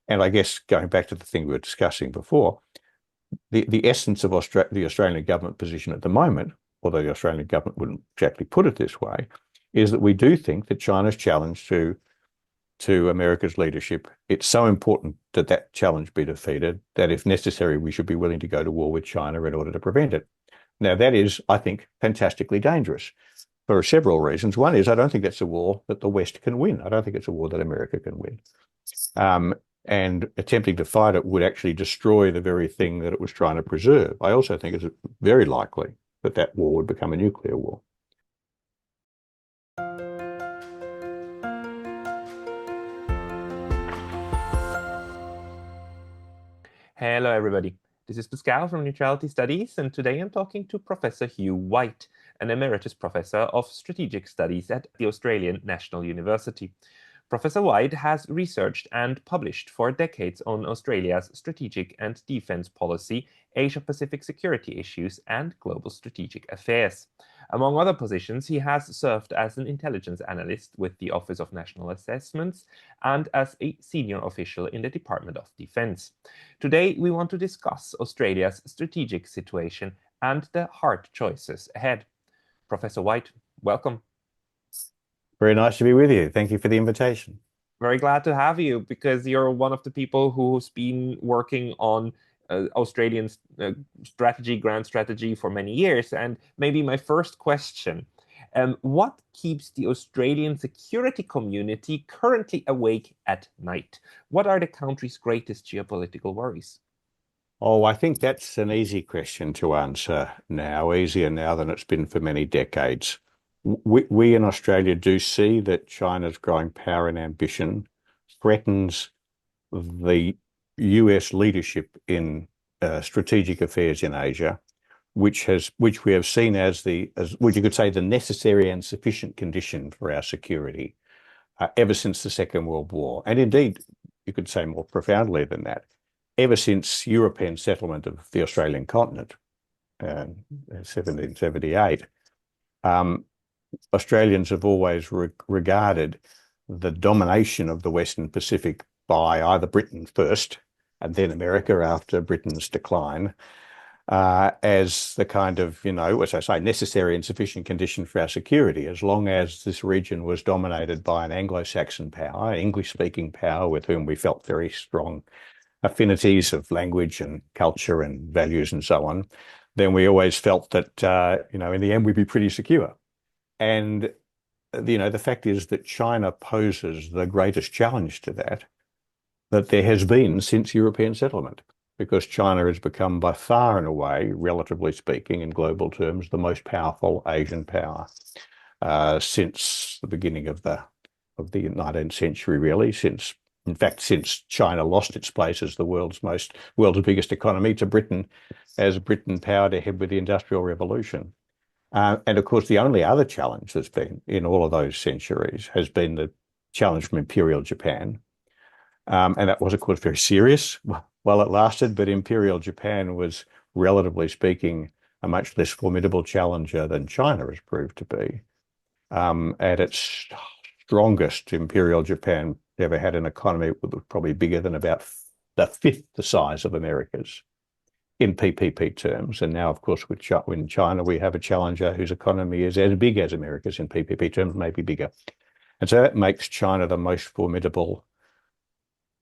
And I guess going back to the thing we were discussing before, the essence of the Australian government position at the moment, although the Australian government wouldn't exactly put it this way, is that we do think that China's challenge to America's leadership, it's so important that that challenge be defeated that if necessary, we should be willing to go to war with China in order to prevent it. Now, that is, I think, fantastically dangerous for several reasons. One is I don't think that's a war that the West can win. I don't think it's a war that America can win. And attempting to fight it would actually destroy the very thing that it was trying to preserve. I also think it's very likely that that war would become a nuclear war. Hello, everybody. This is Pascal from Neutrality Studies, and today I'm talking to Professor Hugh White, an emeritus professor of strategic studies at the Australian National University. Professor White has researched and published for decades on Australia's strategic and defense policy, Asia-Pacific security issues, and global strategic affairs. Among other positions, he has served as an intelligence analyst with the Office of National Assessments and as a senior official in the Department of Defense. Today, we want to discuss Australia's strategic situation and the hard choices ahead. Professor White, welcome. Very nice to be with you. Thank you for the invitation. Very glad to have you, because you're one of the people who's been working on Australian grand strategy for many years. And maybe my first question, what keeps the Australian security community currently awake at night? What are the country's greatest geopolitical worries? Oh, I think that's an easy question to answer now, easier now than it's been for many decades. We in Australia do see that China's growing power and ambition threatens the US leadership in strategic affairs in Asia, which we have seen as what you could say the necessary and sufficient condition for our security ever since the Second World War, and indeed you could say more profoundly than that, ever since European settlement of the Australian continent, 1778. Australians have always regarded the domination of the Western Pacific by either Britain first and then America after Britain's decline as the kind of, as I say, necessary and sufficient condition for our security, as long as this region was dominated by an Anglo-Saxon power, English-speaking power with whom we felt very strong affinities of language and culture and values and so on, then we always felt that, in the end, we'd be pretty secure. And, the fact is that China poses the greatest challenge to that there has been since European settlement, because China has become by far and away, relatively speaking, in global terms, the most powerful Asian power since the beginning of the 19th century, really, since China lost its place as the world's biggest economy to Britain, as Britain powered ahead with the Industrial Revolution. And of course, the only other challenge that's been in all of those centuries has been the challenge from Imperial Japan. And that was, of course, very serious while it lasted, but Imperial Japan was, relatively speaking, a much less formidable challenger than China has proved to be. At its strongest, Imperial Japan ever had an economy that was probably bigger than about the fifth the size of America's in PPP terms. And now, of course, in China, we have a challenger whose economy is as big as America's in PPP terms, maybe bigger. And so that makes China the most formidable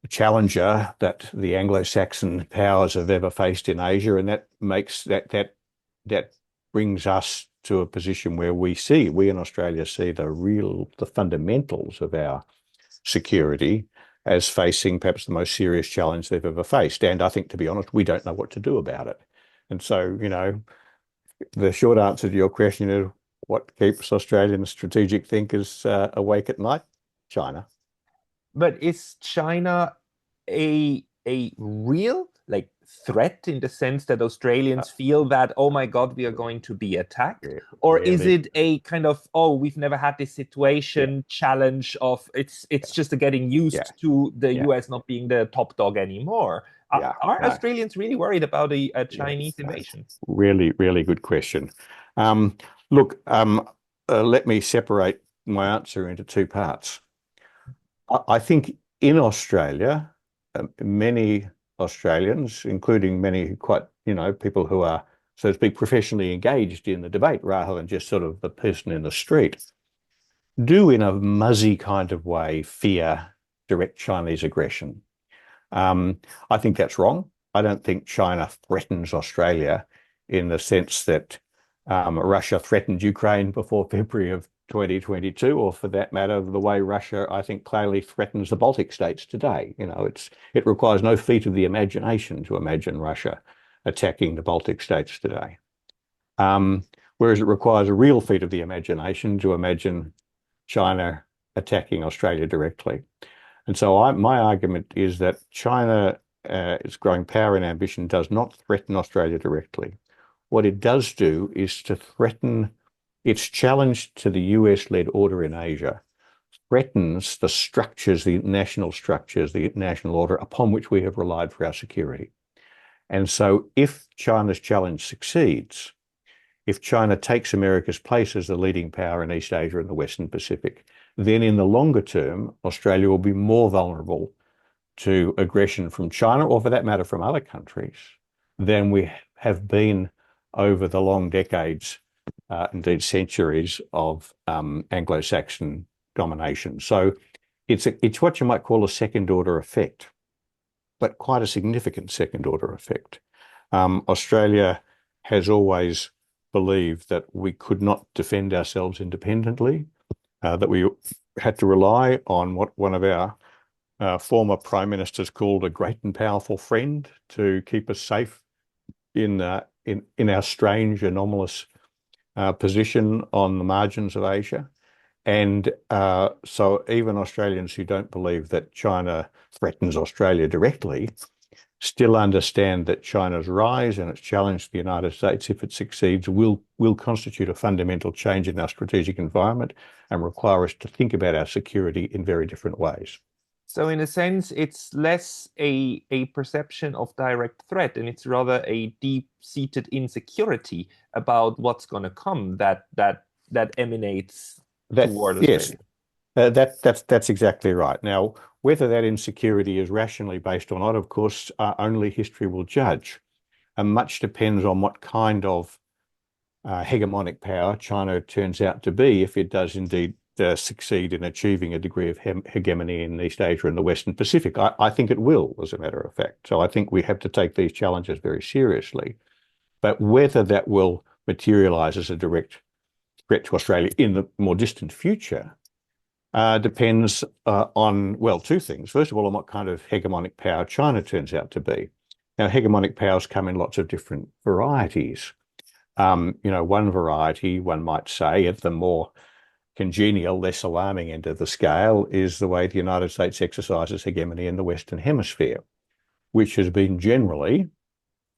challenger that the Anglo-Saxon powers have ever faced in Asia. And that makes that brings us to a position where we in Australia see the fundamentals of our security as facing perhaps the most serious challenge they've ever faced. And I think, to be honest, we don't know what to do about it. And so, the short answer to your question is, what keeps Australian strategic thinkers awake at night? China. But is China a real threat in the sense that Australians feel that, oh my God, we are going to be attacked? Or is it a kind of, we've never had this situation challenge of it's just getting used to the US not being the top dog anymore? Are Australians really worried about a Chinese invasion? Really, really good question. Look, let me separate my answer into two parts. I think in Australia, many Australians, including many quite, people who are, so to speak, professionally engaged in the debate rather than just sort of the person in the street, do in a muzzy kind of way fear direct Chinese aggression. I think that's wrong. I don't think China threatens Australia in the sense that Russia threatened Ukraine before February of 2022, or for that matter, the way Russia, I think, clearly threatens the Baltic states today. It requires no feat of the imagination to imagine Russia attacking the Baltic states today. Whereas it requires a real feat of the imagination to imagine China attacking Australia directly. And so my argument is that China, its growing power and ambition, does not threaten Australia directly. What it does do is to threaten its challenge to the US-led order in Asia, threatens the structures, the national order upon which we have relied for our security. And so if China's challenge succeeds, if China takes America's place as the leading power in East Asia and the Western Pacific, then in the longer term, Australia will be more vulnerable to aggression from China, or for that matter, from other countries, than we have been over the long decades, indeed centuries, of Anglo-Saxon domination. So it's what you might call a second-order effect, but quite a significant second-order effect. Australia has always believed that we could not defend ourselves independently, that we had to rely on what one of our former prime ministers called a great and powerful friend to keep us safe in our strange, anomalous position on the margins of Asia. And so even Australians who don't believe that China threatens Australia directly still understand that China's rise and its challenge to the United States, if it succeeds, will constitute a fundamental change in our strategic environment and require us to think about our security in very different ways. So in a sense, it's less a perception of direct threat, and it's rather a deep-seated insecurity about what's going to come that emanates toward Australia. Yes, that's exactly right. Now, whether that insecurity is rationally based or not, of course, only history will judge. And much depends on what kind of hegemonic power China turns out to be, if it does indeed succeed in achieving a degree of hegemony in East Asia and the Western Pacific. I think it will, as a matter of fact. So I think we have to take these challenges very seriously. But whether that will materialize as a direct threat to Australia in the more distant future depends on, well, two things. First of all, on what kind of hegemonic power China turns out to be. Now, hegemonic powers come in lots of different varieties. One variety, one might say, at the more congenial, less alarming end of the scale, is the way the United States exercises hegemony in the Western Hemisphere, which has been generally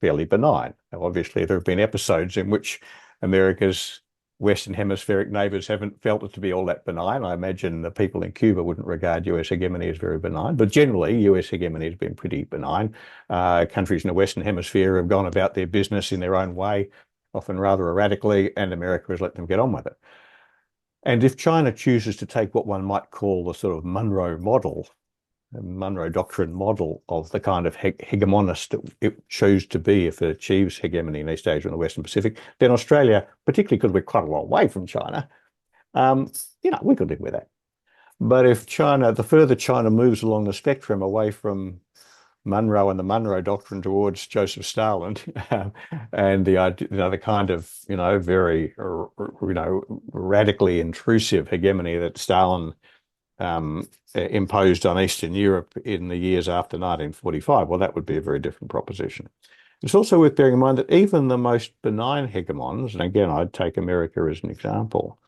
fairly benign. Now, obviously, there have been episodes in which America's Western Hemispheric neighbours haven't felt it to be all that benign. I imagine the people in Cuba wouldn't regard US hegemony as very benign, but generally US hegemony has been pretty benign. Countries in the Western Hemisphere have gone about their business in their own way, often rather erratically, and America has let them get on with it. And if China chooses to take what one might call the sort of Monroe Doctrine model of the kind of hegemonist that it chose to be if it achieves hegemony in East Asia and the Western Pacific, then Australia, particularly because we're quite a long way from China, we could live with that. But if the further China moves along the spectrum away from Monroe and the Monroe Doctrine towards Joseph Stalin, and the kind of very radically intrusive hegemony that Stalin imposed on Eastern Europe in the years after 1945, well, that would be a very different proposition. It's also worth bearing in mind that even the most benign hegemons, and again, I'd take America as an example,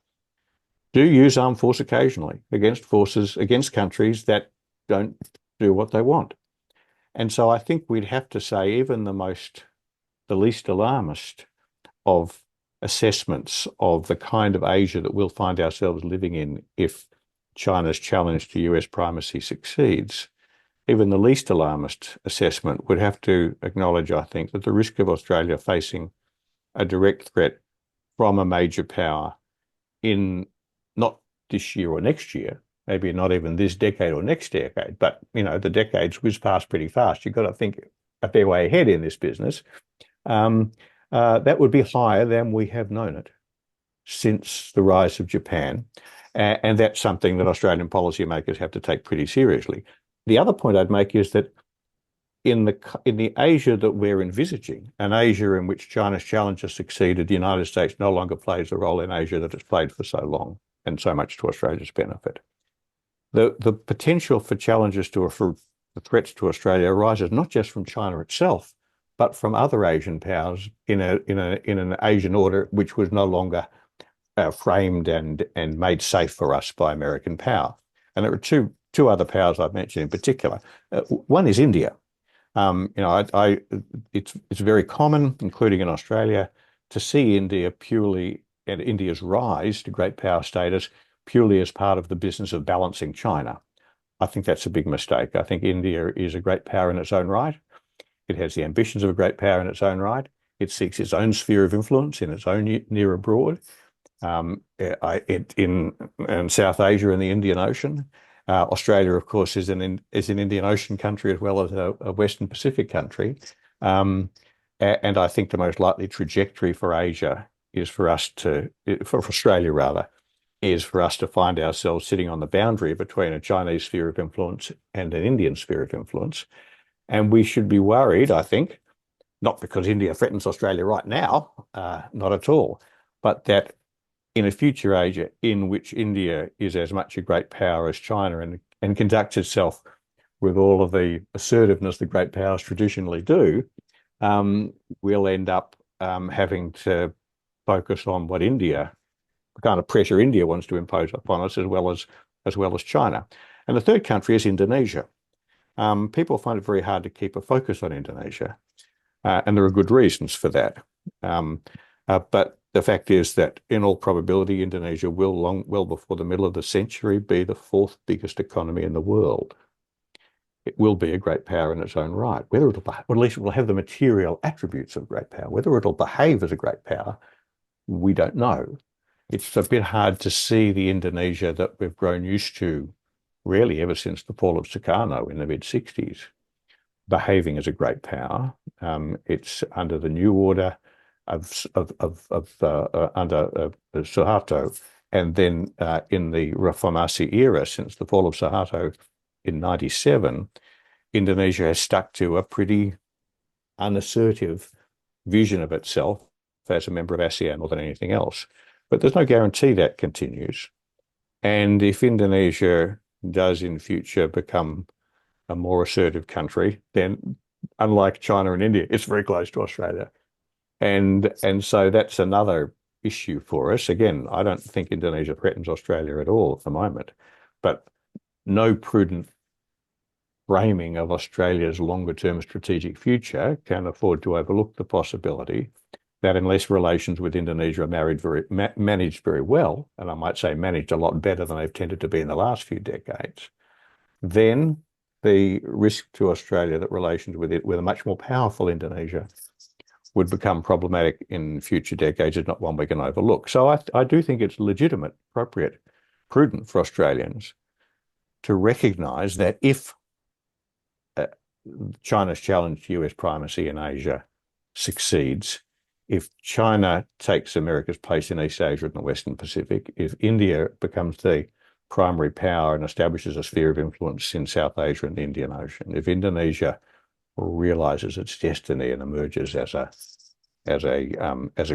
do use armed force occasionally against countries that don't do what they want. And so I think we'd have to say even the least alarmist of assessments of the kind of Asia that we'll find ourselves living in if China's challenge to US primacy succeeds, even the least alarmist assessment would have to acknowledge, I think, that the risk of Australia facing a direct threat from a major power in not this year or next year, maybe not even this decade or next decade, but the decades whiz past pretty fast. You've got to think a fair way ahead in this business. That would be higher than we have known it since the rise of Japan. And that's something that Australian policymakers have to take pretty seriously. The other point I'd make is that in the Asia that we're envisaging, an Asia in which China's challenge has succeeded, the United States no longer plays the role in Asia that it's played for so long, and so much to Australia's benefit. The potential for challenges for the threats to Australia arises not just from China itself, but from other Asian powers in an Asian order which was no longer framed and made safe for us by American power. And there are two other powers I've mentioned in particular. One is India. It's very common, including in Australia, to see India purely and India's rise to great power status purely as part of the business of balancing China. I think that's a big mistake. I think India is a great power in its own right. It has the ambitions of a great power in its own right. It seeks its own sphere of influence in its own near abroad, in South Asia and the Indian Ocean. Australia, of course, is an Indian Ocean country as well as a Western Pacific country. And I think the most likely trajectory for Asia is for Australia rather, is for us to find ourselves sitting on the boundary between a Chinese sphere of influence and an Indian sphere of influence. And we should be worried, I think, not because India threatens Australia right now, not at all, but that in a future Asia in which India is as much a great power as China and conducts itself with all of the assertiveness that great powers traditionally do, we'll end up having to focus on what the kind of pressure India wants to impose upon us, as well as China. And the third country is Indonesia. People find it very hard to keep a focus on Indonesia, and there are good reasons for that. But the fact is that in all probability, Indonesia will well before the middle of the century be the fourth biggest economy in the world. It will be a great power in its own right. Whether it'll, or at least it will have the material attributes of great power. Whether it'll behave as a great power, we don't know. It's a bit hard to see the Indonesia that we've grown used to, really ever since the fall of Sukarno in the mid-60s, behaving as a great power. It's under the new order under Suharto, and then in the Reformasi era, since the fall of Suharto in 97, Indonesia has stuck to a pretty unassertive vision of itself as a member of ASEAN more than anything else. But there's no guarantee that continues. And if Indonesia does in future become a more assertive country, then unlike China and India, it's very close to Australia. And so that's another issue for us. Again, I don't think Indonesia threatens Australia at all at the moment, but no prudent framing of Australia's longer-term strategic future can afford to overlook the possibility that unless relations with Indonesia are managed very well, and I might say managed a lot better than they've tended to be in the last few decades, then the risk to Australia that relations with a much more powerful Indonesia would become problematic in future decades is not one we can overlook. So I do think it's legitimate, appropriate, prudent for Australians to recognise that if China's challenge to US primacy in Asia succeeds, if China takes America's place in East Asia and the Western Pacific, if India becomes the primary power and establishes a sphere of influence in South Asia and the Indian Ocean, if Indonesia realizes its destiny and emerges as a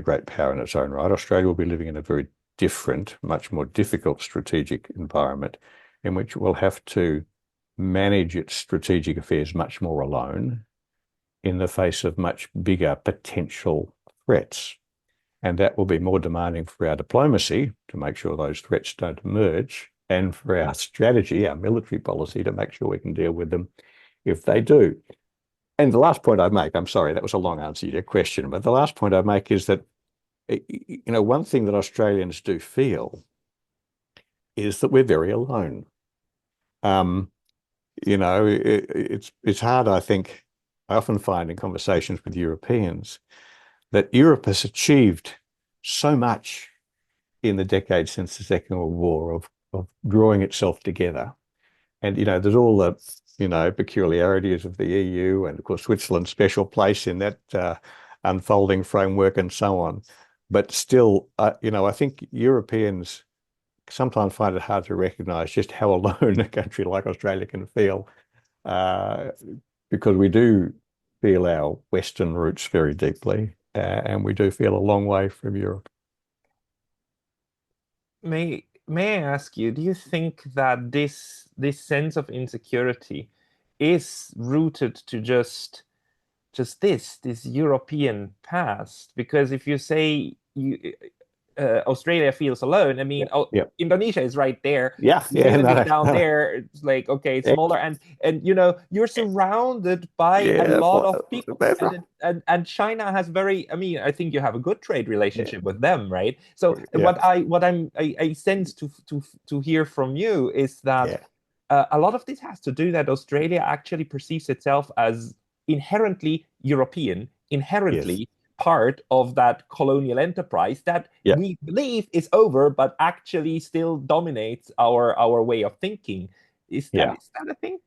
great power in its own right, Australia will be living in a very different, much more difficult strategic environment in which it will have to manage its strategic affairs much more alone in the face of much bigger potential threats. And that will be more demanding for our diplomacy to make sure those threats don't emerge, and for our strategy, our military policy, to make sure we can deal with them if they do. And the last point I'd make, I'm sorry, that was a long answer to your question, but the last point I'd make is that, one thing that Australians do feel is that we're very alone. It's hard, I think. I often find in conversations with Europeans that Europe has achieved so much in the decades since the Second World War of drawing itself together. And, there's all the, peculiarities of the EU and, of course, Switzerland's special place in that unfolding framework and so on. But still, I think Europeans sometimes find it hard to recognize just how alone a country like Australia can feel, uh, because we do feel our Western roots very deeply, and we do feel a long way from Europe. May I ask you, do you think that this sense of insecurity is rooted to just this European past? Because if you say Australia feels alone, I mean, Yeah, yeah, Indonesia is right there. yeah, New yeah. Zealand is No, down no, no. there. It's like, okay, it's Yeah, smaller, and you're surrounded by a yeah, lot of people, that's right. and China has very. I mean, I think you have a good trade Yeah, relationship with them, right? So yeah, I sense to hear from you is that yeah. a lot of this has to do that Australia actually perceives itself as inherently European, Yes, inherently part of that colonial enterprise that yeah, we believe is over, but actually still dominates our way of thinking. yeah. Is that a thing?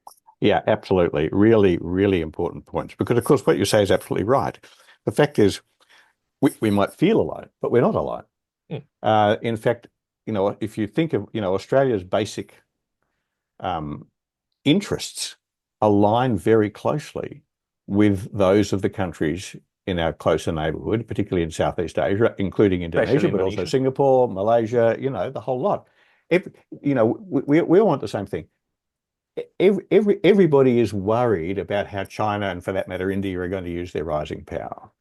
Yeah, absolutely. Really, really important points. Because, of course, what you say is absolutely right. The fact is, we might feel alone, but we're not alone. Mm. In fact, if you think of, Australia's basic um, interests align very closely with those of the countries in our closer neighborhood, particularly in Southeast Asia, including Indonesia, Especially but also Indonesia. Singapore, Malaysia, the whole lot. We all want the same thing. Everybody is worried about how China and, for that matter, India are going to use their rising power.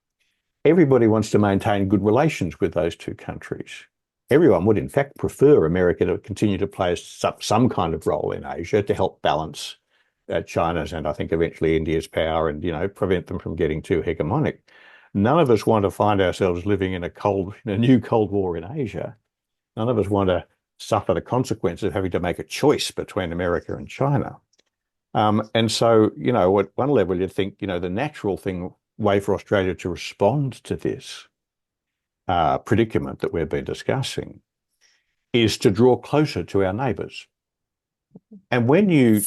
Everybody wants to maintain good relations with those two countries. Everyone would, in fact, prefer America to continue to play some kind of role in Asia to help balance China's and I think eventually India's power and, prevent them from getting too hegemonic. None of us want to find ourselves living in a new Cold War in Asia. None of us want to suffer the consequences of having to make a choice between America and China. And so, at one level, you'd think, the natural way for Australia to respond to this predicament that we've been discussing is to draw closer to our neighbours. And when you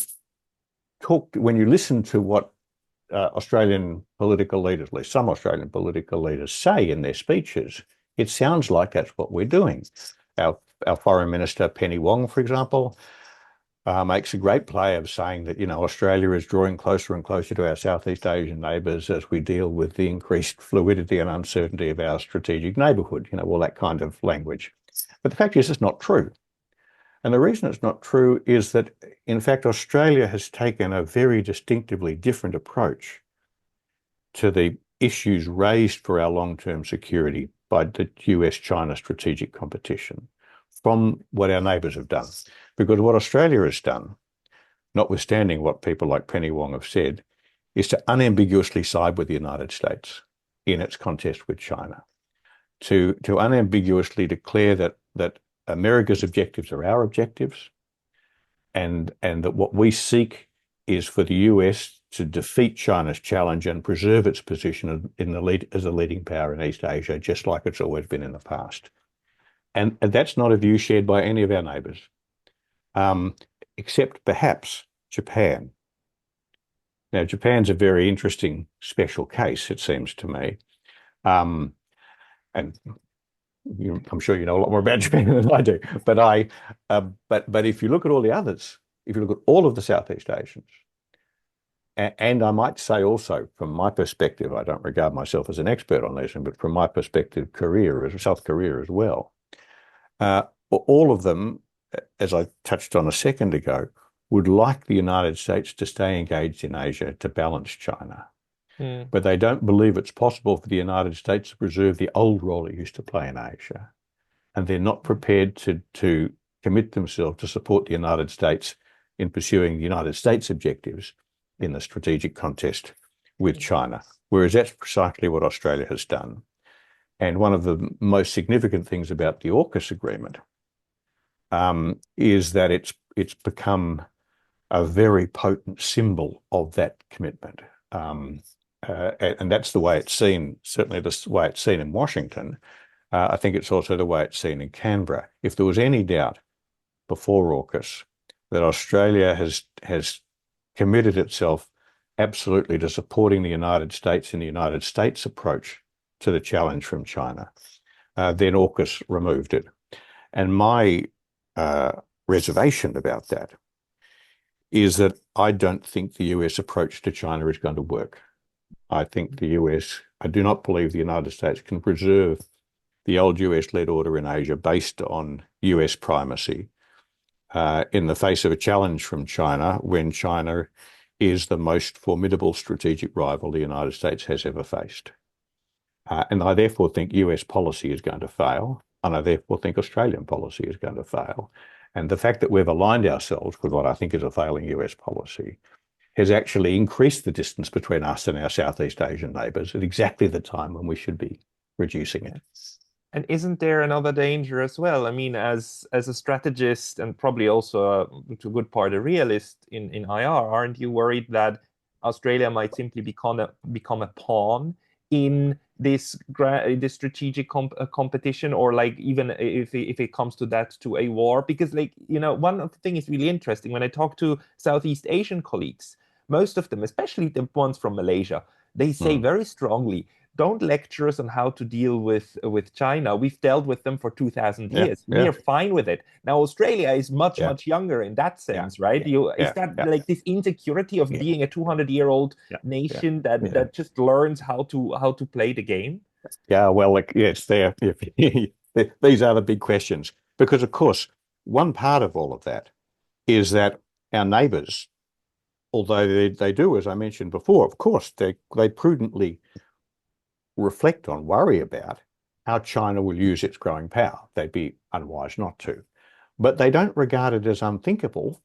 listen to what Australian political leaders, at least some Australian political leaders, say in their speeches, it sounds like that's what we're doing. Our Foreign Minister, Penny Wong, for example, makes a great play of saying that, Australia is drawing closer and closer to our Southeast Asian neighbours as we deal with the increased fluidity and uncertainty of our strategic neighbourhood, all that kind of language. But the fact is, it's not true. And the reason it's not true is that, in fact, Australia has taken a very distinctively different approach to the issues raised for our long-term security by the US-China strategic competition from what our neighbours have done. Because what Australia has done, notwithstanding what people like Penny Wong have said, is to unambiguously side with the United States in its contest with China, to unambiguously declare that America's objectives are our objectives, and that what we seek is for the US to defeat China's challenge and preserve its position as a leading power in East Asia, just like it's always been in the past. And that's not a view shared by any of our neighbours, except perhaps Japan. Now, Japan's a very interesting special case, it seems to me. Um, and I'm sure you know a lot more about Japan than I do. But if you look at all the others, if you look at all of the Southeast Asians, and I might say also, from my perspective, I don't regard myself as an expert on this, but from my perspective, South Korea as well, all of them, as I touched on a second ago, would like the United States to stay engaged in Asia to balance China. Mm. But they don't believe it's possible for the United States to preserve the old role it used to play in Asia. And they're not prepared to commit themselves to support the United States in pursuing the United States objectives in the strategic contest with China. Whereas that's precisely what Australia has done. And one of the most significant things about the AUKUS agreement is that it's become a very potent symbol of that commitment. And that's the way it's seen, certainly the way it's seen in Washington. I think it's also the way it's seen in Canberra. If there was any doubt before AUKUS that Australia has committed itself absolutely to supporting the United States in the United States approach to the challenge from China. Then AUKUS removed it. And my reservation about that is that I don't think the US approach to China is going to work. I do not believe the United States can preserve the old US-led order in Asia based on US primacy in the face of a challenge from China when China is the most formidable strategic rival the United States has ever faced. And I therefore think US policy is going to fail, and I therefore think Australian policy is going to fail. And the fact that we've aligned ourselves with what I think is a failing US policy has actually increased the distance between us and our Southeast Asian neighbours at exactly the time when we should be reducing it. And isn't there another danger as well? I mean, as a strategist and probably also to a good part a realist in IR, aren't you worried that Australia might simply become a pawn in this strategic competition, or like even if it comes to that, to a war? Because like, one of the things is really interesting when I talk to Southeast Asian colleagues, most of them, especially the ones from Malaysia, they say very strongly, don't lecture us on how to deal with China. We've dealt with them for 2,000 years. Yeah. We're fine with it. Now, Australia is much younger in that sense, right? Is that like this insecurity of being a 200-year-old nation that just learns how to play the game? Yeah, well, yes, these are the big questions. Because, of course, one part of all of that is that our neighbours, although they do, as I mentioned before, of course, they prudently reflect on, worry about how China will use its growing power. They'd be unwise not to. But they don't regard it as unthinkable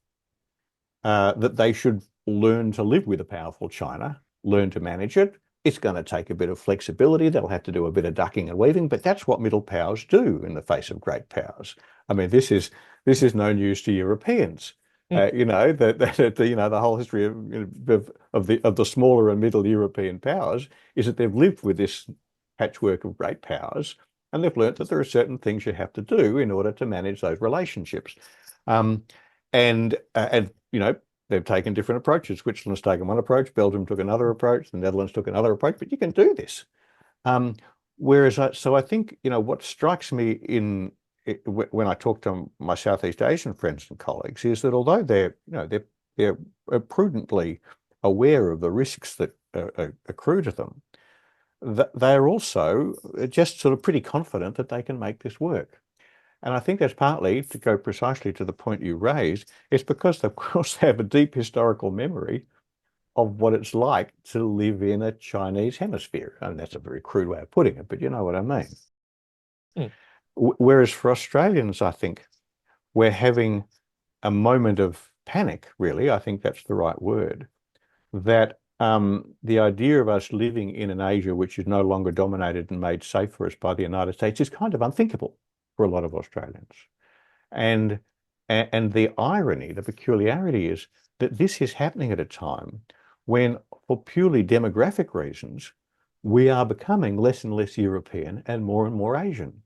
that they should learn to live with a powerful China, learn to manage it. It's going to take a bit of flexibility. They'll have to do a bit of ducking and weaving, but that's what middle powers do in the face of great powers. I mean, this is no news to Europeans. The whole history of the smaller and middle European powers is that they've lived with this patchwork of great powers, and they've learnt that there are certain things you have to do in order to manage those relationships. They've taken different approaches. Switzerland's taken one approach, Belgium took another approach, the Netherlands took another approach, but you can do this. So I think, what strikes me when I talk to my Southeast Asian friends and colleagues is that although they're prudently aware of the risks that accrue to them, they're also just sort of pretty confident that they can make this work. And I think that's partly, to go precisely to the point you raised, it's because, of course, they have a deep historical memory of what it's like to live in a Chinese hemisphere. And that's a very crude way of putting it, but you know what I mean. Whereas for Australians, I think we're having a moment of panic, really. I think that's the right word. That the idea of us living in an Asia which is no longer dominated and made safe for us by the United States is kind of unthinkable for a lot of Australians. And the irony, the peculiarity is that this is happening at a time when, for purely demographic reasons, we are becoming less and less European and more Asian.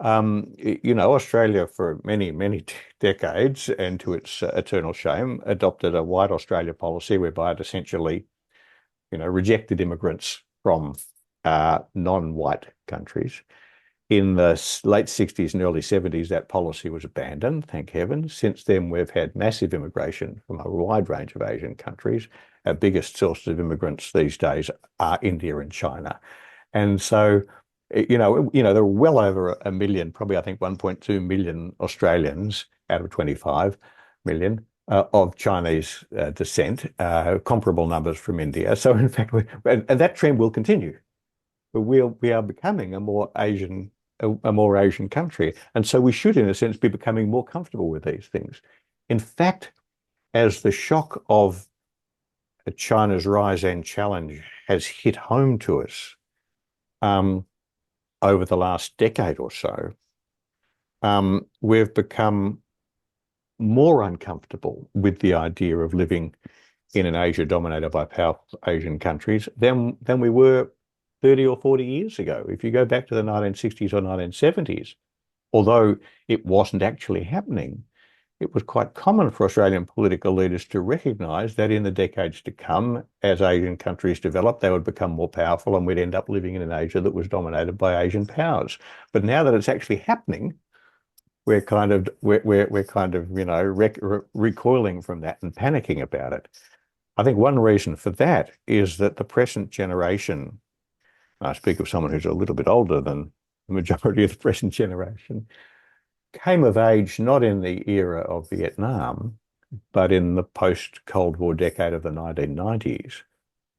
Australia for many, many decades, and to its eternal shame, adopted a white Australia policy whereby it essentially, rejected immigrants from non-white countries. In the late 60s and early 70s, that policy was abandoned, thank heaven. Since then, we've had massive immigration from a wide range of Asian countries. Our biggest sources of immigrants these days are India and China. And so, there are well over a million, probably I think 1.2 million Australians out of 25 million of Chinese descent, comparable numbers from India. So in fact, and that trend will continue. But we are becoming a more Asian country. And so we should, in a sense, be becoming more comfortable with these things. In fact, as the shock of China's rise and challenge has hit home to us over the last decade or so, we've become more uncomfortable with the idea of living in an Asia dominated by powerful Asian countries than we were 30 or 40 years ago. If you go back to the 1960s or 1970s, although it wasn't actually happening, it was quite common for Australian political leaders to recognise that in the decades to come, as Asian countries developed, they would become more powerful, and we'd end up living in an Asia that was dominated by Asian powers. But now that it's actually happening, we're kind of recoiling from that and panicking about it. I think one reason for that is that the present generation, I speak of someone who's a little bit older than the majority of the present generation, came of age not in the era of Vietnam, but in the post-Cold War decade of the 1990s,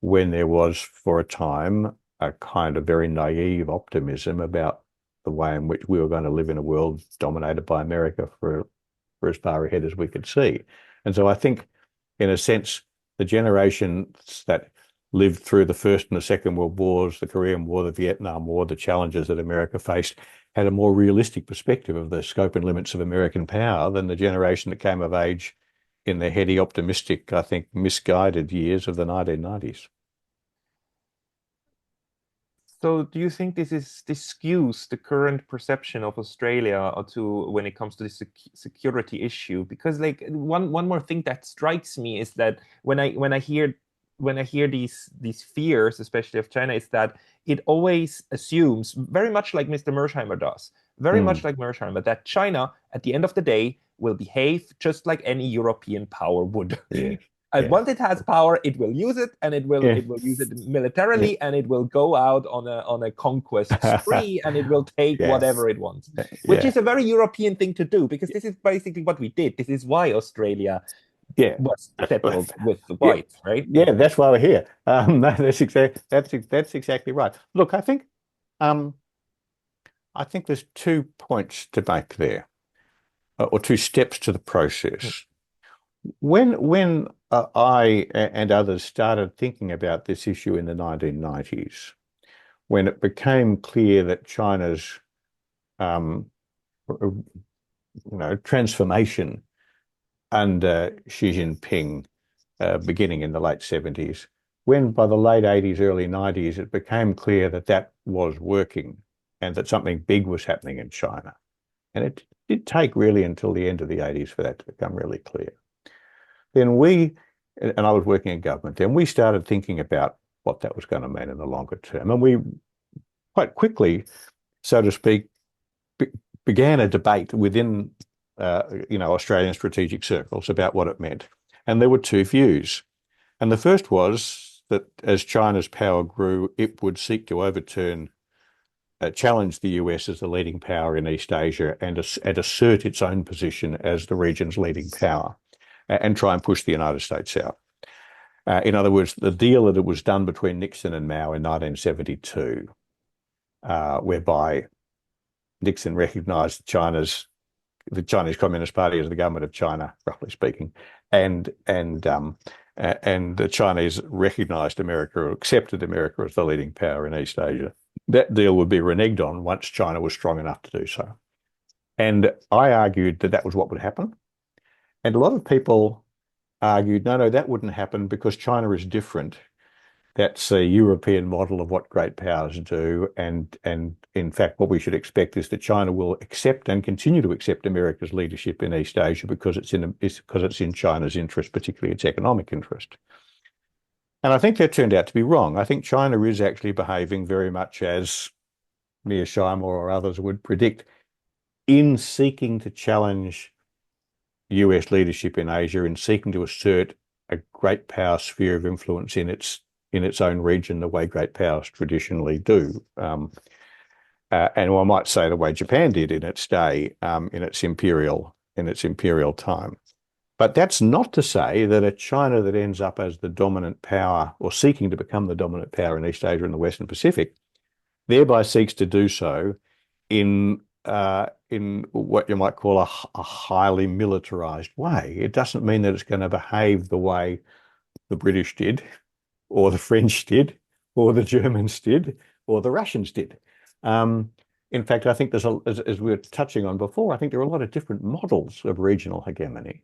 when there was, for a time, a kind of very naive optimism about the way in which we were going to live in a world dominated by America for as far ahead as we could see. And so I think, in a sense, the generations that lived through the First and the Second World Wars, the Korean War, the Vietnam War, the challenges that America faced, had a more realistic perspective of the scope and limits of American power than the generation that came of age in the heady, optimistic, I think, misguided years of the 1990s. So do you think this skews the current perception of Australia to when it comes to the security issue? Because like one more thing that strikes me is that when I hear these fears, especially of China, is that it always assumes, very much like Mr. Mersheimer does, very much Mm, like Mersheimer, that China at the end of the day will behave just like any European power would. yes, And yes, once it has power, it will use it, and it will yeah, it will use it yeah. militarily, and it will go out on a conquest spree, and it will take Yeah, whatever it wants, which yeah, is a very European thing to do, because this is basically what we did. This is why Australia yeah. was settled with the Yeah, whites, right? yeah, that's why we're here. No, that's exactly right. Look, um, I think there's 2 points to make there, or 2 steps to the process. When and others started thinking about this issue in the 1990s, when it became clear that China's um, transformation under Xi Jinping, beginning in the late 70s, when by the late 80s, early 90s, it became clear that that was working and that something big was happening in China. And it did take really until the end of the 80s for that to become really clear. Then and I was working in government, then we started thinking about what that was going to mean in the longer term. And we quite quickly, so to speak, be began a debate within Australian strategic circles about what it meant. And there were 2 views. And the first was that as China's power grew, it would seek to challenge the US as the leading power in East Asia and assert its own position as the region's leading power and try and push the United States out. In other words, the deal that it was done between Nixon and Mao in 1972, whereby Nixon recognized the Chinese Communist Party as the government of China, roughly speaking, and the Chinese recognized America or accepted America as the leading power in East Asia. That deal would be reneged on once China was strong enough to do so. And I argued that that was what would happen. And a lot of people argued, no, that wouldn't happen because China is different. That's a European model of what great powers do. And in fact, what we should expect is that China will accept and continue to accept America's leadership in East Asia because it's in China's interest, particularly its economic interest. And I think that turned out to be wrong. I think China is actually behaving very much as Mearsheimer or others would predict in seeking to challenge US leadership in Asia, in seeking to assert a great power sphere of influence in its own region, the way great powers traditionally do. And I might say the way Japan did in its day, in its imperial time. But that's not to say that a China that ends up as the dominant power or seeking to become the dominant power in East Asia and the Western Pacific, thereby seeks to do so in what you might call a highly militarized way. It doesn't mean that it's going to behave the way the British did, or the French did, or the Germans did, or the Russians did. In fact, I think as we were touching on before, I think there are a lot of different models of regional hegemony.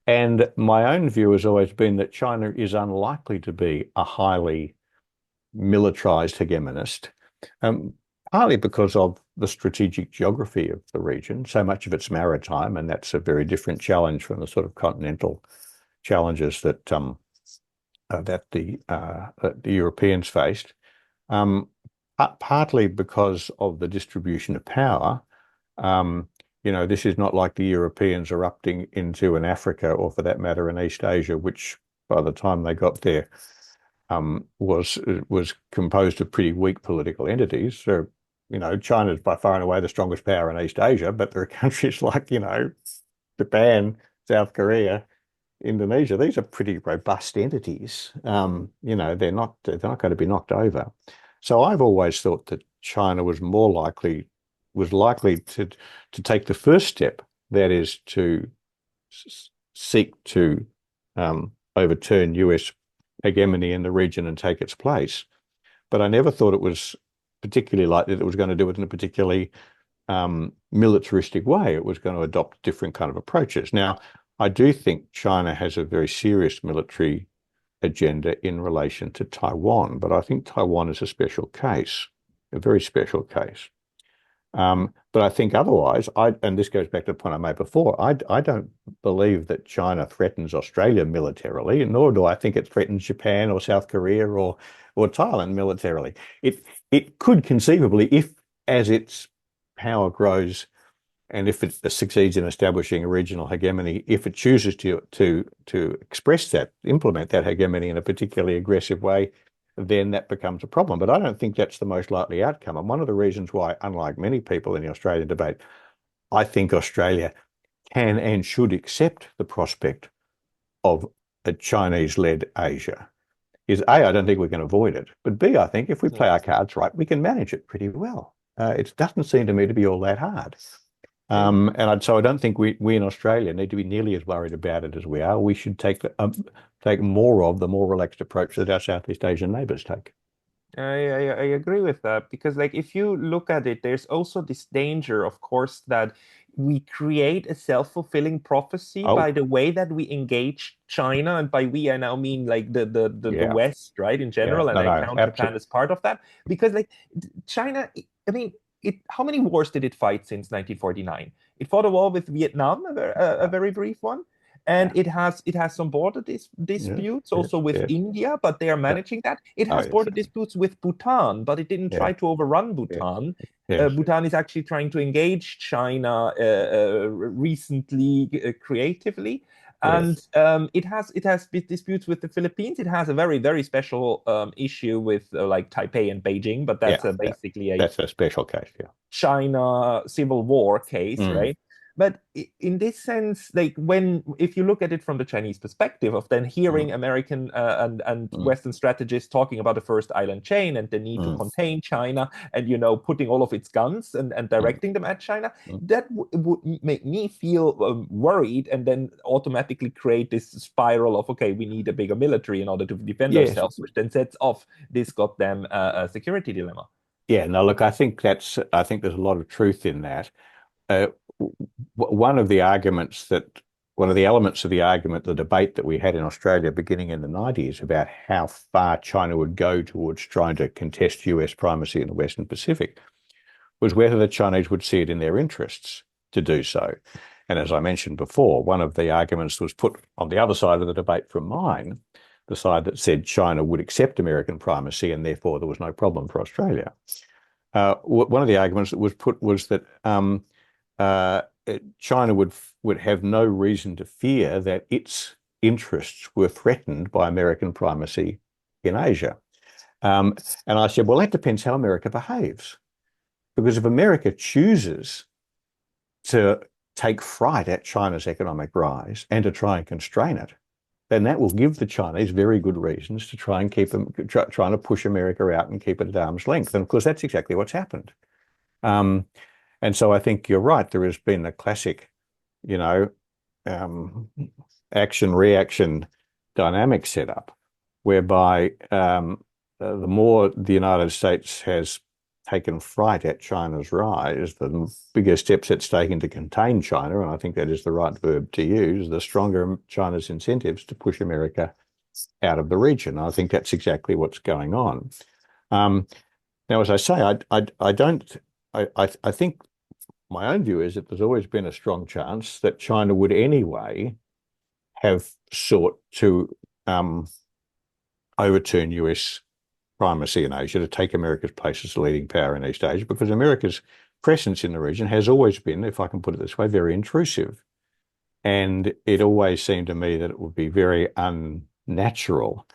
And my own view has always been that China is unlikely to be a highly militarized hegemonist. partly because of the strategic geography of the region. So much of it's maritime, and that's a very different challenge from the sort of continental challenges that the Europeans faced. Um, Partly because of the distribution of power. Um, this is not like the Europeans erupting into an Africa, or for that matter, in East Asia, which by the time they got there was composed of pretty weak political entities. So, China is by far and away the strongest power in East Asia, but there are countries like, Japan, South Korea, Indonesia. These are pretty robust entities. They're not going to be knocked over. So I've always thought that China was likely to take the first step, that is to seek to overturn US hegemony in the region and take its place. But I never thought it was particularly likely that it was going to do it in a particularly militaristic way. It was going to adopt different kind of approaches. Now, I do think China has a very serious military agenda in relation to Taiwan, but I think Taiwan is a special case, a very special case. But I think otherwise, and this goes back to the point I made before, I don't believe that China threatens Australia militarily, nor do I think it threatens Japan or South Korea or Thailand militarily. It could conceivably, if as its power grows and if it succeeds in establishing a regional hegemony, if it chooses to express that, implement that hegemony in a particularly aggressive way, then that becomes a problem. But I don't think that's the most likely outcome. And one of the reasons why, unlike many people in the Australian debate, I think Australia can and should accept the prospect of a Chinese-led Asia is A, I don't think we can avoid it. But B, I think if we play our cards right, we can manage it pretty well. It doesn't seem to me to be all that hard. So I don't think we in Australia need to be nearly as worried about it as we are. We should take more of the more relaxed approach that our Southeast Asian neighbours take. I agree with that because, like, if you look at it, there's also this danger, of course, that we create a self-fulfilling prophecy by Oh, the way that we engage China, and by we I now mean like the yeah, West, right, in yeah, general, and no, I no, count Japan absolutely, as part of that because, like, China, I mean, how many wars did it fight since 1949? It fought a war with Vietnam, a yeah, very brief one. And yeah, it has some border yes, disputes yes, also with yes, India, but they are yeah, managing that. It oh, has yes, border disputes with Bhutan, but it didn't yeah, try to overrun yes, Bhutan. yes, Bhutan is actually trying to engage China recently, creatively, yes, and it has disputes with the Philippines. It has a very special issue with like Taipei and Beijing, but yeah, that's yeah. basically a That's a special case, yeah. China civil war case, Mm, right? But in this sense, like if you look at it from the Chinese perspective of then hearing mm, American and mm, Western strategists talking about the first island chain and the need to mm, contain China and putting all of its guns and mm, directing them at China, mm. that would make me feel worried and then automatically create this spiral of, okay, we need a bigger military in order to defend Yes, ourselves, which then sets off this goddamn security dilemma. yeah. No, look, I think there's a lot of truth in that. Uh, one of the arguments that one of the elements of the argument, the debate that we had in Australia beginning in the 90s about how far China would go towards trying to contest US primacy in the Western Pacific was whether the Chinese would see it in their interests to do so. And as I mentioned before, one of the arguments that was put on the other side of the debate from mine, the side that said China would accept American primacy and therefore there was no problem for Australia. One of the arguments that was put was that uh, China would have no reason to fear that its interests were threatened by American primacy in Asia. Um, and I said, well, that depends how America behaves. Because if America chooses to take fright at China's economic rise and to try and constrain it, then that will give the Chinese very good reasons to try and keep them, trying to push America out and keep it at arm's length. And of course, that's exactly what's happened. Um, and so I think you're right. There has been a classic, you know, um, action reaction dynamic set up whereby the more the United States has taken fright at China's rise, the bigger steps it's taken to contain China, and I think that is the right verb to use, the stronger China's incentives to push America out of the region. I think that's exactly what's going on. Um, Now, as I say, I don't. I think my own view is that there's always been a strong chance that China would anyway have sought to overturn US primacy in Asia, to take America's place as a leading power in East Asia, because America's presence in the region has always been, if I can put it this way, very intrusive. And it always seemed to me that it would be very unnatural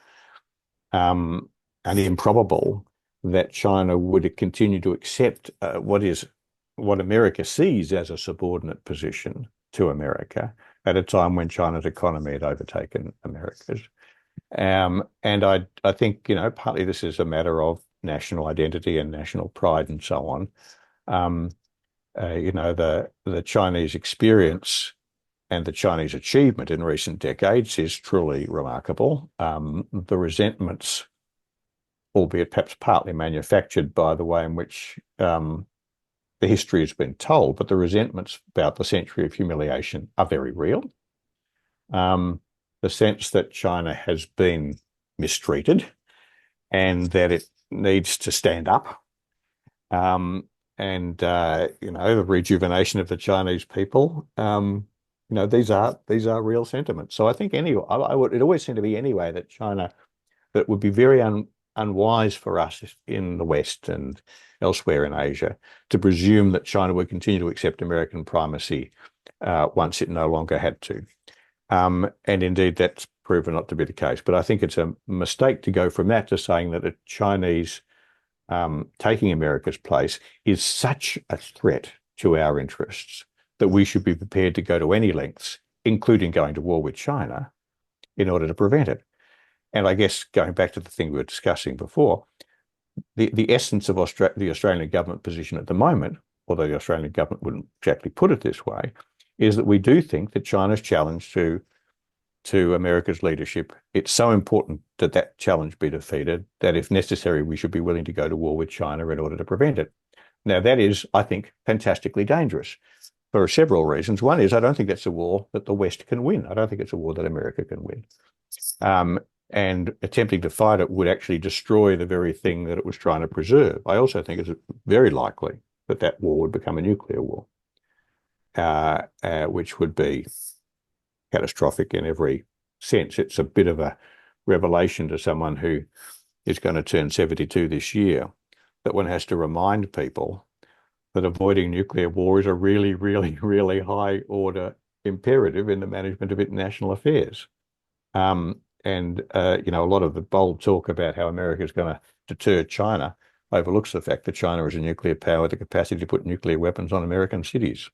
um, and improbable that China would continue to accept what America sees as a subordinate position to America at a time when China's economy had overtaken America's. And I think, partly this is a matter of national identity and national pride and so on. Um, the Chinese experience and the Chinese achievement in recent decades is truly remarkable. The resentments, albeit perhaps partly manufactured by the way in which the history has been told, but the resentments about the century of humiliation are very real. The sense that China has been mistreated and that it needs to stand up. The rejuvenation of the Chinese people. These are real sentiments. So I think it always seemed to be anyway that China, that would be very unwise for us in the West and elsewhere in Asia to presume that China would continue to accept American primacy once it no longer had to. And indeed, that's proven not to be the case. But I think it's a mistake to go from that to saying that a Chinese taking America's place is such a threat to our interests that we should be prepared to go to any lengths, including going to war with China, in order to prevent it. And I guess going back to the thing we were discussing before, the essence of the Australian government position at the moment, although the Australian government wouldn't exactly put it this way, is that we do think that China's challenge to America's leadership, it's so important that that challenge be defeated that if necessary, we should be willing to go to war with China in order to prevent it. Now, that is, I think, fantastically dangerous for several reasons. One is I don't think that's a war that the West can win. I don't think it's a war that America can win. And attempting to fight it would actually destroy the very thing that it was trying to preserve. I also think it's very likely that that war would become a nuclear war, which would be catastrophic in every sense. It's a bit of a revelation to someone who is going to turn 72 this year, that one has to remind people that avoiding nuclear war is a really, really, really high order imperative in the management of international affairs. A lot of the bold talk about how America is going to deter China overlooks the fact that China is a nuclear power with the capacity to put nuclear weapons on American cities.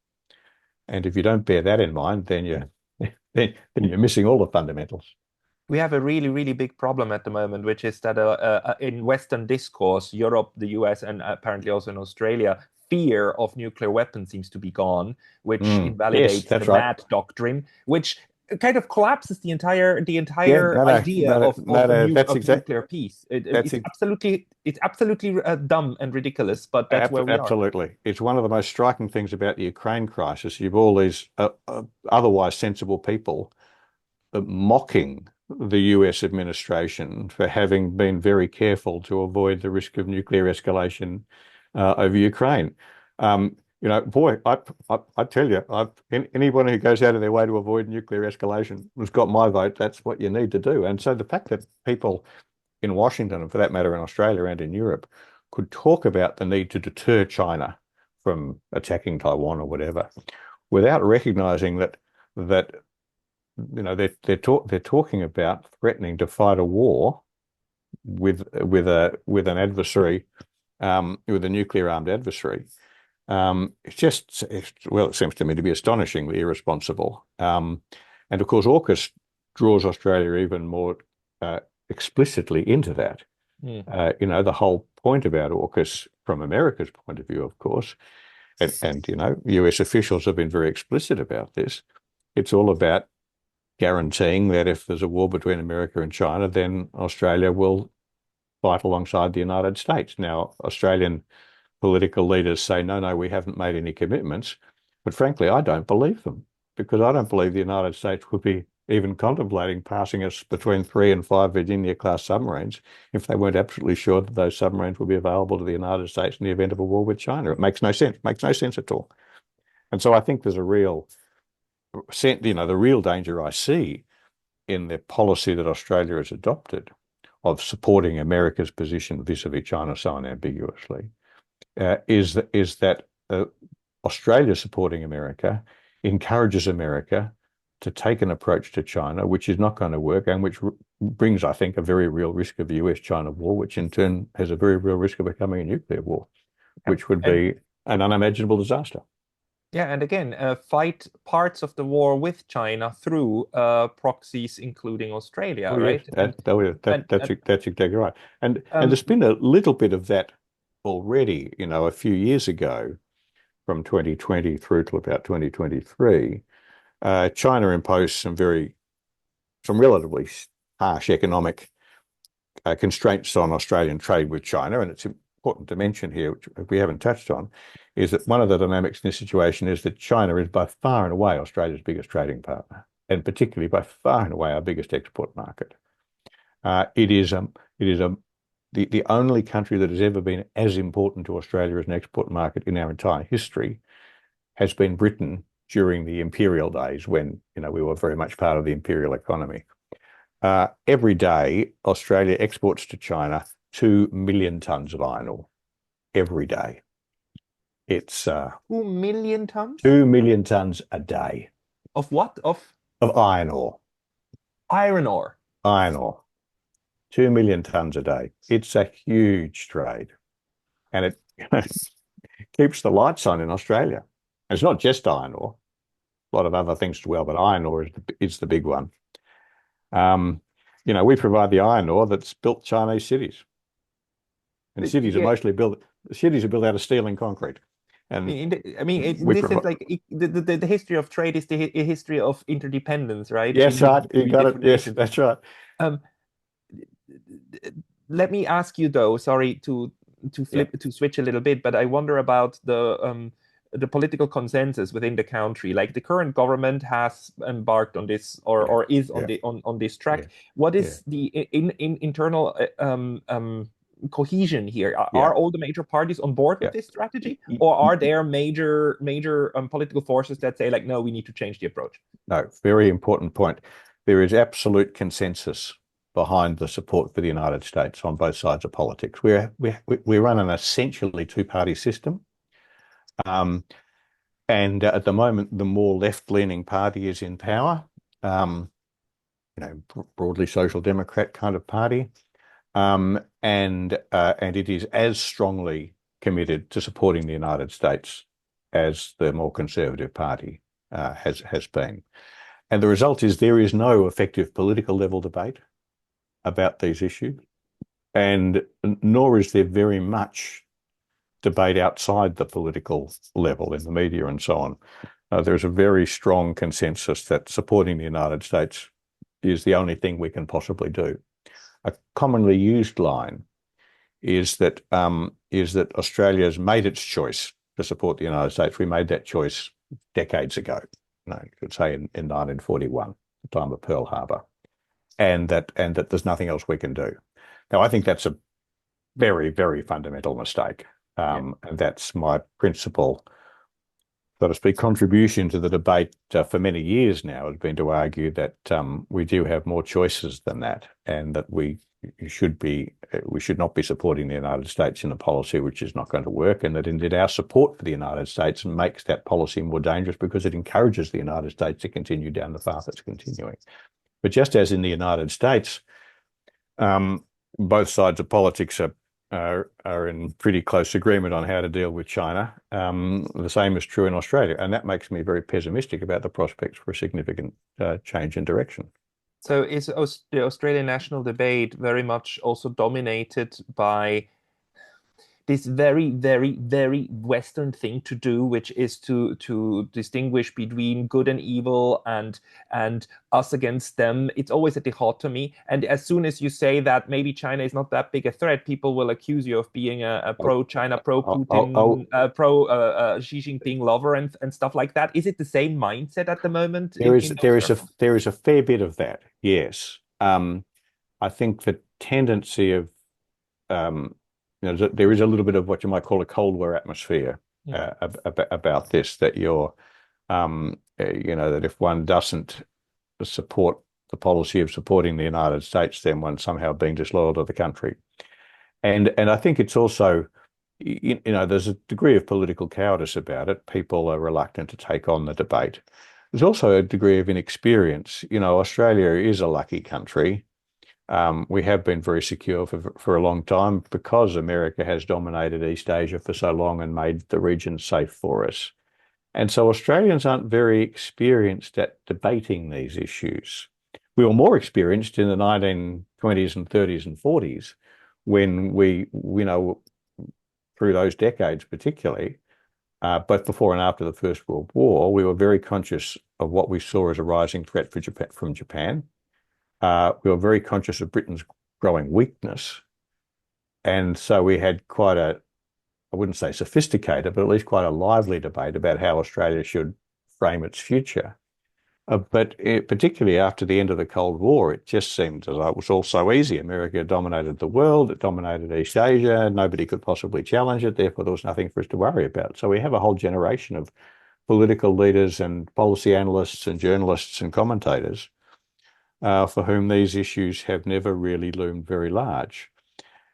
And if you don't bear that in mind, then you're missing all the fundamentals. We have a really, really big problem at the moment, which is that in Western discourse, Europe, the US, and apparently also in Australia, fear of nuclear weapons seems to be gone, which invalidates the MAD doctrine, which kind of collapses the entire idea of nuclear peace. It's absolutely dumb and ridiculous, but that's where we are. Absolutely. It's one of the most striking things about the Ukraine crisis. You've all these otherwise sensible people mocking the US administration for having been very careful to avoid the risk of nuclear escalation over Ukraine. Boy, I tell you, anyone who goes out of their way to avoid nuclear escalation has got my vote. That's what you need to do. And so the fact that people in Washington, and for that matter in Australia and in Europe, could talk about the need to deter China from attacking Taiwan or whatever, without recognizing that they're talking about threatening to fight a war with an adversary, with a nuclear armed adversary. It seems to me to be astonishingly irresponsible. And of course, AUKUS draws Australia even more explicitly into that. The whole point about AUKUS from America's point of view, of course, and US officials have been very explicit about this. It's all about guaranteeing that if there's a war between America and China, then Australia will fight alongside the United States. Now, Australian political leaders say, no, we haven't made any commitments. But frankly, I don't believe them, because I don't believe the United States would be even contemplating passing us between 3 and 5 Virginia-class submarines if they weren't absolutely sure that those submarines would be available to the United States in the event of a war with China. It makes no sense. Makes no sense at all. And so I think there's a real, the real danger I see in the policy that Australia has adopted of supporting America's position vis-a-vis China so unambiguously, is that Australia supporting America encourages America to take an approach to China which is not going to work and which brings, I think, a very real risk of a US-China war, which in turn has a very real risk of becoming a nuclear war, which would be an unimaginable disaster. Yeah, and again, fight parts of the war with China through proxies, including Australia, Oh yes, right? that's exactly right. And Um, there's been a little bit of that already, a few years ago, from 2020 through to about 2023. China imposed some relatively harsh economic constraints on Australian trade with China, and it's important to mention here, which we haven't touched on, is that one of the dynamics in this situation is that China is by far and away Australia's biggest trading partner, and particularly by far and away our biggest export market. It is the only country that has ever been as important to Australia as an export market in our entire history has been Britain during the imperial days when we were very much part of the imperial economy. Every day, Australia exports to China 2 million tonnes of iron ore. Every day. It's 2 million tons 2 million tonnes a day of what? Of of iron ore. iron ore. Iron ore. 2 million tonnes a day. It's a huge trade. And it keeps the lights on in Australia. And it's not just iron ore. A lot of other things as well, but iron ore is the big one. We provide the iron ore that's built Chinese cities. And cities are mostly built out of steel and concrete. And this is like the history of trade is the history of interdependence, right? Yes, right. You got it. Yes, that's right. Um, let me ask you though, sorry to switch a little bit, but I wonder about the political consensus within the country. Like the current government has embarked on this or is on this track. What is the internal cohesion here? Are all the major parties on board with this strategy, or are there major political forces that say like, no, we need to change the approach? No, very important point. There is absolute consensus behind the support for the United States on both sides of politics. We run an essentially two-party system. And at the moment, the more left-leaning party is in power, broadly social democrat kind of party. And it is as strongly committed to supporting the United States as the more conservative party has been. And the result is there is no effective political level debate about these issues, and nor is there very much debate outside the political level in the media and so on. There's a very strong consensus that supporting the United States is the only thing we can possibly do. A commonly used line is that Australia has made its choice to support the United States. We made that choice decades ago. You could say in 1941, the time of Pearl Harbor, and that there's nothing else we can do. Now, I think that's a very, very fundamental mistake, and that's my principal, so to speak, contribution to the debate for many years now has been to argue that we do have more choices than that, and that we should not be supporting the United States in a policy which is not going to work, and that indeed our support for the United States makes that policy more dangerous because it encourages the United States to continue down the path it's continuing. But just as in the United States, both sides of politics are in pretty close agreement on how to deal with China. The same is true in Australia, and that makes me very pessimistic about the prospects for a significant change in direction. So is the Australian national debate very much also dominated by this very, very, very Western thing to do, which is to distinguish between good and evil and us against them. It's always a dichotomy. And as soon as you say that maybe China is not that big a threat, people will accuse you of being a pro-China, I'll, pro-Putin, pro Xi Jinping lover and stuff like that. Is it the same mindset at the moment in those circles? there is a fair bit of that, yes. I think the tendency of there is a little bit of what you might call a Cold War atmosphere Yeah. about this, that that if one doesn't support the policy of supporting the United States, then one's somehow being disloyal to the country. And I think it's also, there's a degree of political cowardice about it. People are reluctant to take on the debate. There's also a degree of inexperience. Australia is a lucky country. We have been very secure for a long time because America has dominated East Asia for so long and made the region safe for us. And so Australians aren't very experienced at debating these issues. We were more experienced in the 1920s and 30s and 40s when through those decades particularly, both before and after the First World War, we were very conscious of what we saw as a rising threat from Japan. We were very conscious of Britain's growing weakness. And so we had quite I wouldn't say sophisticated, but at least quite a lively debate about how Australia should frame its future. Particularly after the end of the Cold War, it just seemed as though it was all so easy. America dominated the world, it dominated East Asia, nobody could possibly challenge it, therefore there was nothing for us to worry about. So we have a whole generation of political leaders and policy analysts and journalists and commentators for whom these issues have never really loomed very large.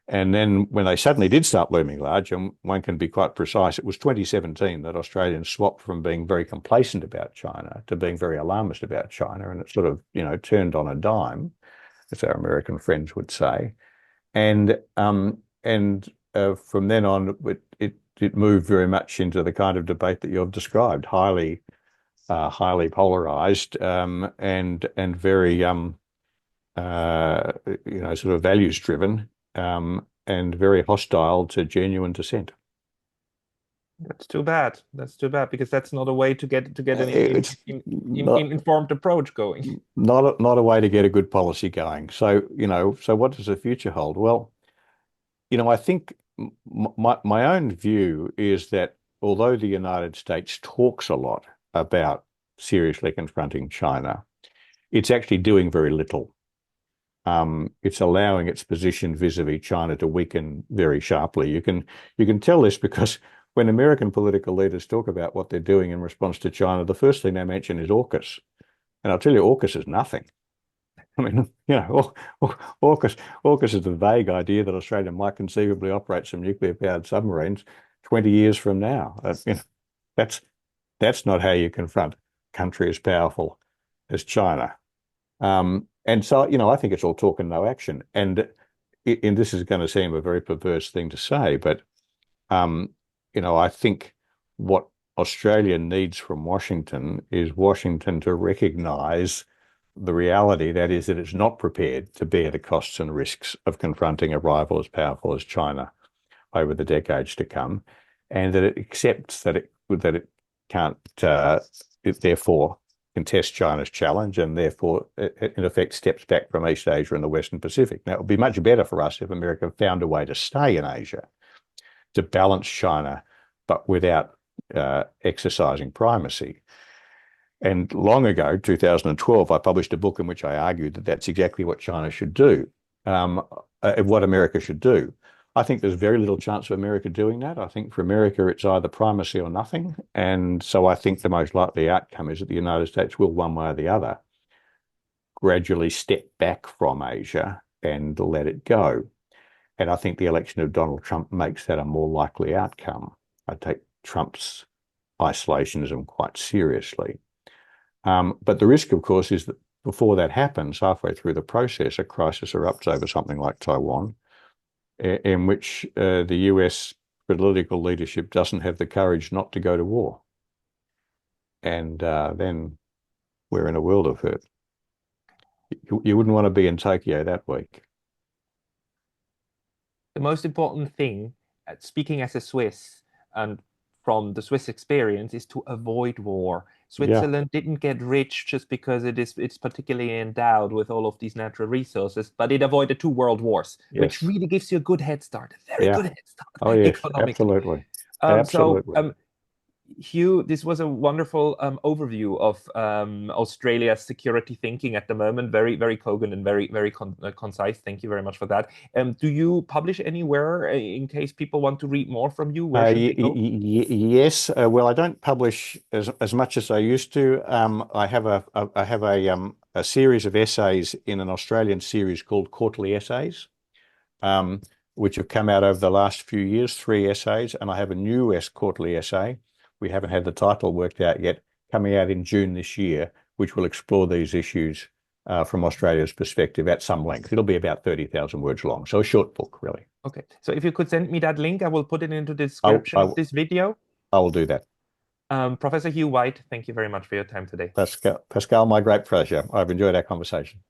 And then when they suddenly did start looming large, and one can be quite precise, it was 2017 that Australians swapped from being very complacent about China to being very alarmist about China. And it sort of, turned on a dime, as our American friends would say. And from then on, it moved very much into the kind of debate that you've described, highly polarized and very sort of values driven. And very hostile to genuine dissent. That's too bad. That's too bad because that's not a way to get an It's informed approach going. not a way to get a good policy going. So what does the future hold? Well, I think my own view is that although the United States talks a lot about seriously confronting China, it's actually doing very little. It's allowing its position vis-a-vis China to weaken very sharply. You can tell this because when American political leaders talk about what they're doing in response to China, the first thing they mention is AUKUS. And I'll tell you, AUKUS is nothing. I mean, AUKUS is the vague idea that Australia might conceivably operate some nuclear-powered submarines 20 years from now. That's not how you confront a country as powerful as China. And so, I think it's all talk and no action. And this is going to seem a very perverse thing to say, but, I think what Australia needs from Washington is Washington to recognise the reality, that is, that it's not prepared to bear the costs and risks of confronting a rival as powerful as China over the decades to come, and that it accepts that it can't, it therefore contest China's challenge, and therefore, in effect, steps back from East Asia and the Western Pacific. Now, it would be much better for us if America found a way to stay in Asia, to balance China, but without exercising primacy. And long ago, 2012, I published a book in which I argued that that's exactly what China should do, what America should do. I think there's very little chance of America doing that. I think for America, it's either primacy or nothing. And so I think the most likely outcome is that the United States will, one way or the other, gradually step back from Asia and let it go. And I think the election of Donald Trump makes that a more likely outcome. I take Trump's isolationism quite seriously. But the risk, of course, is that before that happens, halfway through the process, a crisis erupts over something like Taiwan, in which the US political leadership doesn't have the courage not to go to war. And then we're in a world of hurt. You wouldn't want to be in Tokyo that week. The most important thing speaking as a Swiss and from the Swiss experience, is to avoid war. Yeah. Switzerland didn't get rich just because it's particularly endowed with all of these natural resources, but it avoided two world wars, which Yes. really gives you a good head start, a very Yeah. good head Oh, start yes. economically. Absolutely. So Absolutely. Hugh, this was a wonderful overview of Australia's security thinking at the moment. Very, very cogent and very, very concise. Thank you very much for that. Do you publish anywhere in case people want to read more from you? Where should they go? Yes. Well, I don't publish as much as I used to. I have a series of essays in an Australian series called Quarterly Essays, um, which have come out over the last few years, 3 essays, and I have a new quarterly essay. We haven't had the title worked out yet, coming out in June this year, which will explore these issues from Australia's perspective at some length. It'll be about 30,000 words long, so a short book, really. Okay, so if you could send me that link, I will put it into the I, description I, of this video. I will do that. Professor Hugh White, thank you very much for your time today. Pascal, my great pleasure. I've enjoyed our conversation.